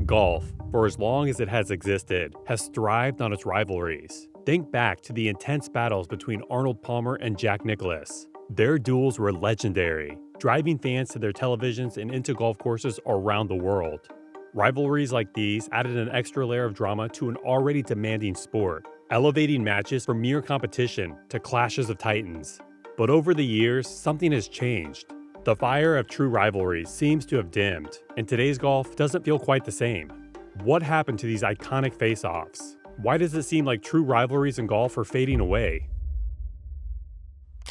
Golf, for as long as it has existed, has thrived on its rivalries. Think back to the intense battles between Arnold Palmer and Jack Nicklaus. Their duels were legendary, driving fans to their televisions and into golf courses around the world. Rivalries like these added an extra layer of drama to an already demanding sport, elevating matches from mere competition to clashes of titans. But over the years, something has changed. The fire of true rivalries seems to have dimmed, and today's golf doesn't feel quite the same. What happened to these iconic face-offs? Why does it seem like true rivalries in golf are fading away?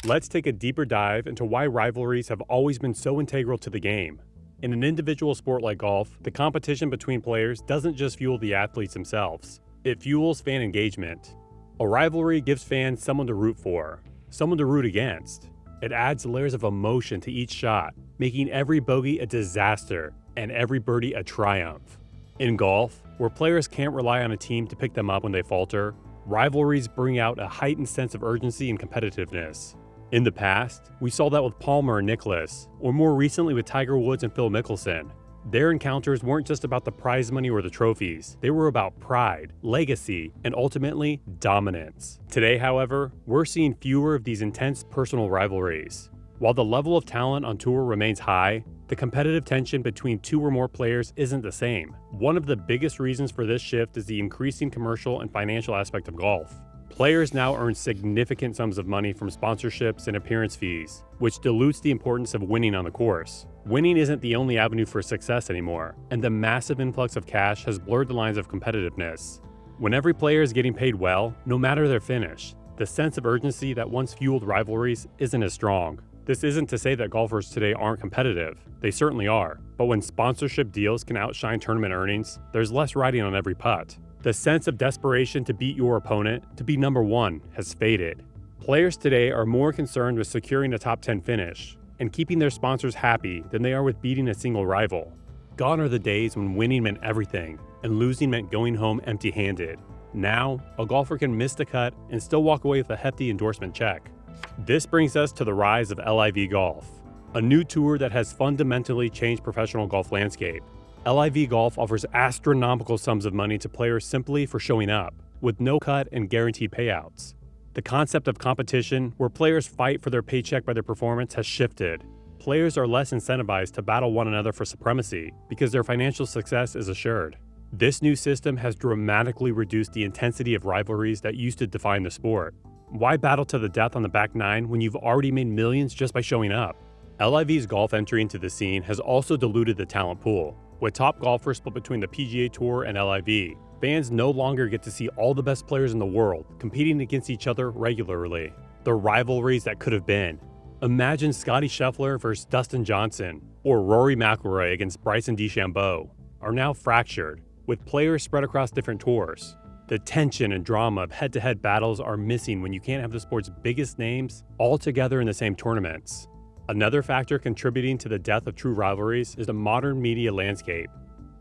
Let's take a deeper dive into why rivalries have always been so integral to the game. In an individual sport like golf, the competition between players doesn't just fuel the athletes themselves. It fuels fan engagement. A rivalry gives fans someone to root for, someone to root against. It adds layers of emotion to each shot, making every bogey a disaster and every birdie a triumph. In golf, where players can't rely on a team to pick them up when they falter, rivalries bring out a heightened sense of urgency and competitiveness. In the past, we saw that with Palmer and Nicklaus, or more recently with Tiger Woods and Phil Mickelson. Their encounters weren't just about the prize money or the trophies, they were about pride, legacy, and ultimately, dominance. Today, however, we're seeing fewer of these intense personal rivalries. While the level of talent on tour remains high, the competitive tension between two or more players isn't the same. One of the biggest reasons for this shift is the increasing commercial and financial aspect of golf. Players now earn significant sums of money from sponsorships and appearance fees, which dilutes the importance of winning on the course. Winning isn't the only avenue for success anymore, and the massive influx of cash has blurred the lines of competitiveness. When every player is getting paid well, no matter their finish, the sense of urgency that once fueled rivalries isn't as strong. This isn't to say that golfers today aren't competitive. They certainly are. But when sponsorship deals can outshine tournament earnings, there's less riding on every putt. The sense of desperation to beat your opponent, to be number one, has faded. Players today are more concerned with securing a top 10 finish and keeping their sponsors happy than they are with beating a single rival. Gone are the days when winning meant everything and losing meant going home empty-handed. Now, a golfer can miss the cut and still walk away with a hefty endorsement check. This brings us to the rise of LIV Golf, a new tour that has fundamentally changed professional golf landscape. LIV Golf offers astronomical sums of money to players simply for showing up, with no cut and guaranteed payouts. The concept of competition, where players fight for their paycheck by their performance, has shifted. Players are less incentivized to battle one another for supremacy because their financial success is assured. This new system has dramatically reduced the intensity of rivalries that used to define the sport. Why battle to the death on the back nine when you've already made millions just by showing up? LIV's golf entry into the scene has also diluted the talent pool. With top golfers split between the PGA Tour and LIV, fans no longer get to see all the best players in the world competing against each other regularly. The rivalries that could have been. Imagine Scottie Scheffler versus Dustin Johnson, or Rory McIlroy against Bryson DeChambeau, are now fractured, with players spread across different tours. The tension and drama of head-to-head battles are missing when you can't have the sport's biggest names all together in the same tournaments. Another factor contributing to the death of true rivalries is the modern media landscape.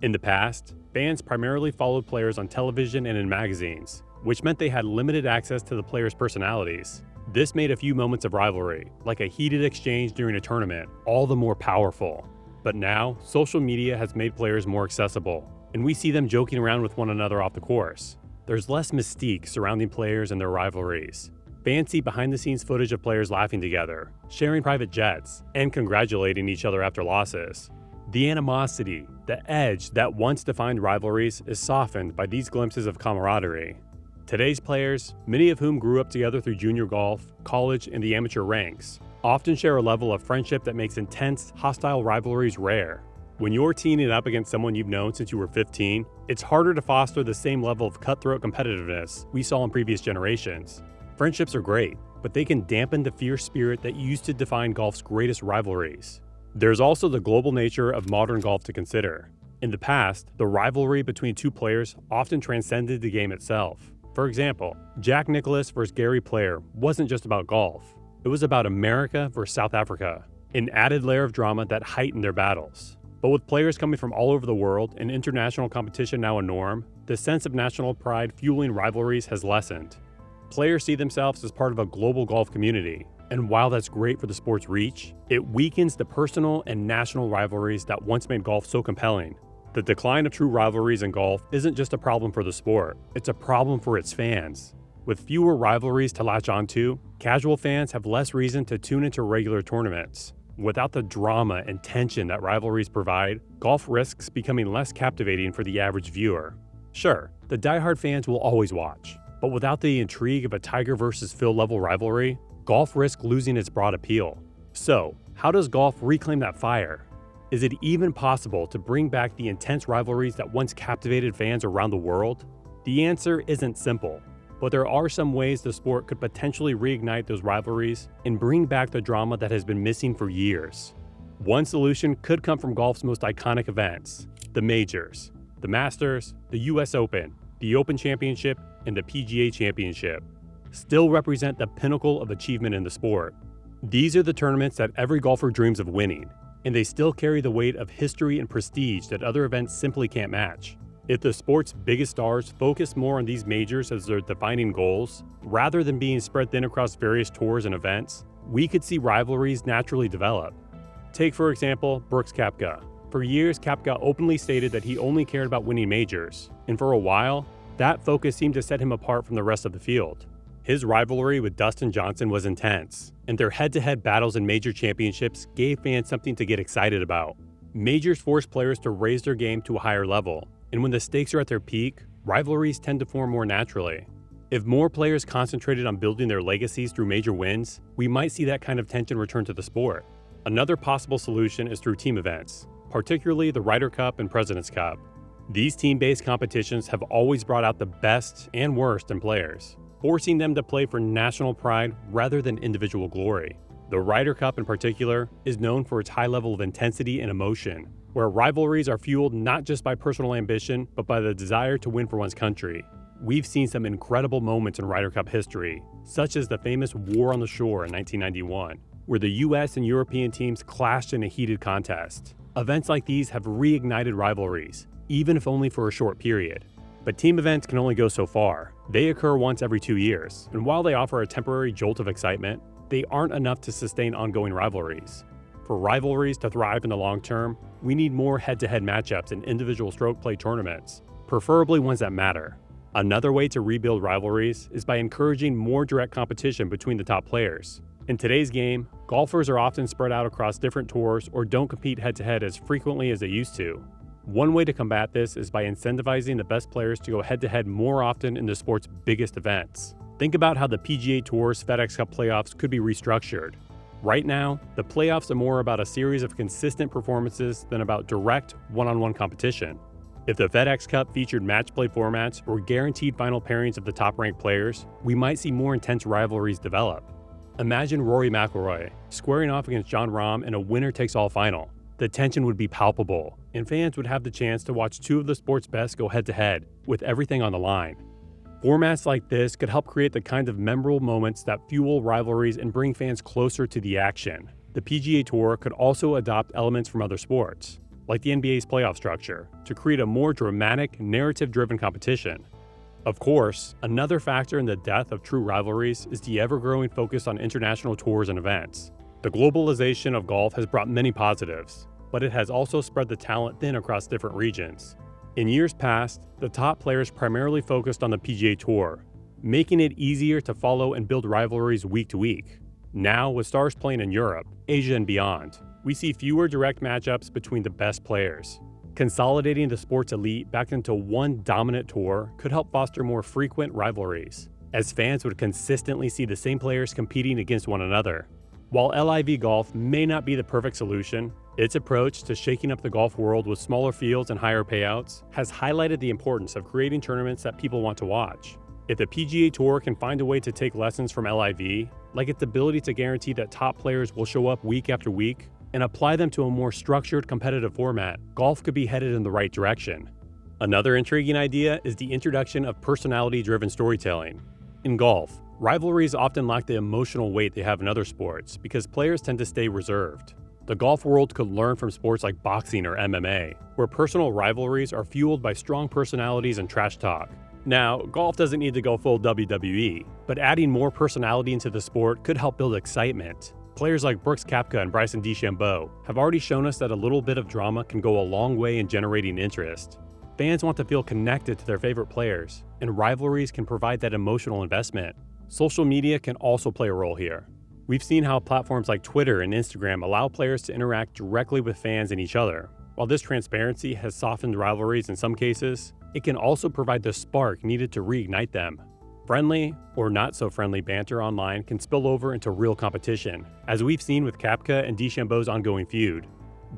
In the past, fans primarily followed players on television and in magazines, which meant they had limited access to the players' personalities. This made a few moments of rivalry, like a heated exchange during a tournament, all the more powerful. But now, social media has made players more accessible, and we see them joking around with one another off the course. There's less mystique surrounding players and their rivalries. Fans see behind-the-scenes footage of players laughing together, sharing private jets, and congratulating each other after losses. The animosity, the edge that once defined rivalries is softened by these glimpses of camaraderie. Today's players, many of whom grew up together through junior golf, college, and the amateur ranks, often share a level of friendship that makes intense, hostile rivalries rare. When you're teaming up against someone you've known since you were 15, it's harder to foster the same level of cutthroat competitiveness we saw in previous generations. Friendships are great, but they can dampen the fierce spirit that used to define golf's greatest rivalries. There's also the global nature of modern golf to consider. In the past, the rivalry between two players often transcended the game itself. For example, Jack Nicklaus versus Gary Player wasn't just about golf. It was about America versus South Africa, an added layer of drama that heightened their battles. But with players coming from all over the world and international competition now a norm, the sense of national pride fueling rivalries has lessened. Players see themselves as part of a global golf community, and while that's great for the sport's reach, it weakens the personal and national rivalries that once made golf so compelling. The decline of true rivalries in golf isn't just a problem for the sport, it's a problem for its fans. With fewer rivalries to latch onto, casual fans have less reason to tune into regular tournaments. Without the drama and tension that rivalries provide, golf risks becoming less captivating for the average viewer. Sure, the diehard fans will always watch, but without the intrigue of a Tiger versus Phil level rivalry, golf risks losing its broad appeal. So, how does golf reclaim that fire? Is it even possible to bring back the intense rivalries that once captivated fans around the world? The answer isn't simple, but there are some ways the sport could potentially reignite those rivalries and bring back the drama that has been missing for years. One solution could come from golf's most iconic events, the majors. The Masters, the US Open, the Open Championship, and the PGA Championship still represent the pinnacle of achievement in the sport. These are the tournaments that every golfer dreams of winning, and they still carry the weight of history and prestige that other events simply can't match. If the sport's biggest stars focus more on these majors as their defining goals, rather than being spread thin across various tours and events, we could see rivalries naturally develop. Take, for example, Brooks Koepka. For years, Koepka openly stated that he only cared about winning majors, and for a while, that focus seemed to set him apart from the rest of the field. His rivalry with Dustin Johnson was intense, and their head-to-head battles in major championships gave fans something to get excited about. Majors force players to raise their game to a higher level, and when the stakes are at their peak, rivalries tend to form more naturally. If more players concentrated on building their legacies through major wins, we might see that kind of tension return to the sport. Another possible solution is through team events, particularly the Ryder Cup and President's Cup. These team-based competitions have always brought out the best and worst in players, forcing them to play for national pride rather than individual glory. The Ryder Cup in particular is known for its high level of intensity and emotion, where rivalries are fueled not just by personal ambition, but by the desire to win for one's country. We've seen some incredible moments in Ryder Cup history, such as the famous War on the Shore in 1991, where the US and European teams clashed in a heated contest. Events like these have reignited rivalries, even if only for a short period. But team events can only go so far. They occur once every 2 years, and while they offer a temporary jolt of excitement, they aren't enough to sustain ongoing rivalries. For rivalries to thrive in the long term, we need more head-to-head matchups in individual stroke play tournaments, preferably ones that matter. Another way to rebuild rivalries is by encouraging more direct competition between the top players. In today's game, golfers are often spread out across different tours or don't compete head-to-head as frequently as they used to. One way to combat this is by incentivizing the best players to go head-to-head more often in the sport's biggest events. Think about how the PGA Tour's FedEx Cup playoffs could be restructured. Right now, the playoffs are more about a series of consistent performances than about direct one-on-one competition. If the FedEx Cup featured match play formats or guaranteed final pairings of the top-ranked players, we might see more intense rivalries develop. Imagine Rory McIlroy squaring off against Jon Rahm in a winner-takes-all final. The tension would be palpable, and fans would have the chance to watch two of the sport's best go head-to-head, with everything on the line. Formats like this could help create the kind of memorable moments that fuel rivalries and bring fans closer to the action. The PGA Tour could also adopt elements from other sports, like the NBA's playoff structure, to create a more dramatic, narrative-driven competition. Of course, another factor in the death of true rivalries is the ever-growing focus on international tours and events. The globalization of golf has brought many positives, but it has also spread the talent thin across different regions. In years past, the top players primarily focused on the PGA Tour, making it easier to follow and build rivalries week to week. Now, with stars playing in Europe, Asia, and beyond, we see fewer direct matchups between the best players. Consolidating the sport's elite back into one dominant tour could help foster more frequent rivalries, as fans would consistently see the same players competing against one another. While LIV golf may not be the perfect solution, its approach to shaking up the golf world with smaller fields and higher payouts has highlighted the importance of creating tournaments that people want to watch. If the PGA Tour can find a way to take lessons from LIV, like its ability to guarantee that top players will show up week after week, and apply them to a more structured competitive format, golf could be headed in the right direction. Another intriguing idea is the introduction of personality-driven storytelling. In golf, rivalries often lack the emotional weight they have in other sports because players tend to stay reserved. The golf world could learn from sports like boxing or MMA, where personal rivalries are fueled by strong personalities and trash talk. Now, golf doesn't need to go full WWE, but adding more personality into the sport could help build excitement. Players like Brooks Koepka and Bryson DeChambeau have already shown us that a little bit of drama can go a long way in generating interest. Fans want to feel connected to their favorite players, and rivalries can provide that emotional investment. Social media can also play a role here. We've seen how platforms like Twitter and Instagram allow players to interact directly with fans and each other. While this transparency has softened rivalries in some cases, it can also provide the spark needed to reignite them. Friendly or not so friendly banter online can spill over into real competition, as we've seen with Koepka and DeChambeau's ongoing feud.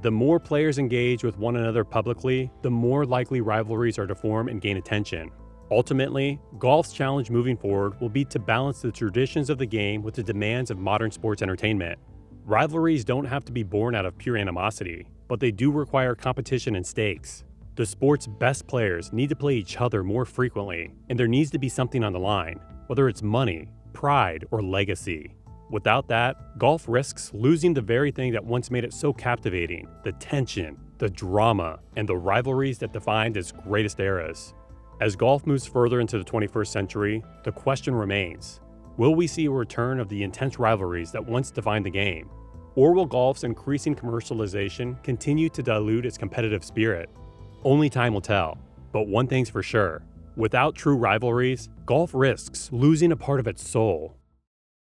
The more players engage with one another publicly, the more likely rivalries are to form and gain attention. Ultimately, golf's challenge moving forward will be to balance the traditions of the game with the demands of modern sports entertainment. Rivalries don't have to be born out of pure animosity, but they do require competition and stakes. The sport's best players need to play each other more frequently, and there needs to be something on the line, whether it's money, pride, or legacy. Without that, golf risks losing the very thing that once made it so captivating: the tension, the drama, and the rivalries that defined its greatest eras. As golf moves further into the 21st century, the question remains: will we see a return of the intense rivalries that once defined the game? Or will golf's increasing commercialization continue to dilute its competitive spirit? Only time will tell, but one thing's for sure: without true rivalries, golf risks losing a part of its soul.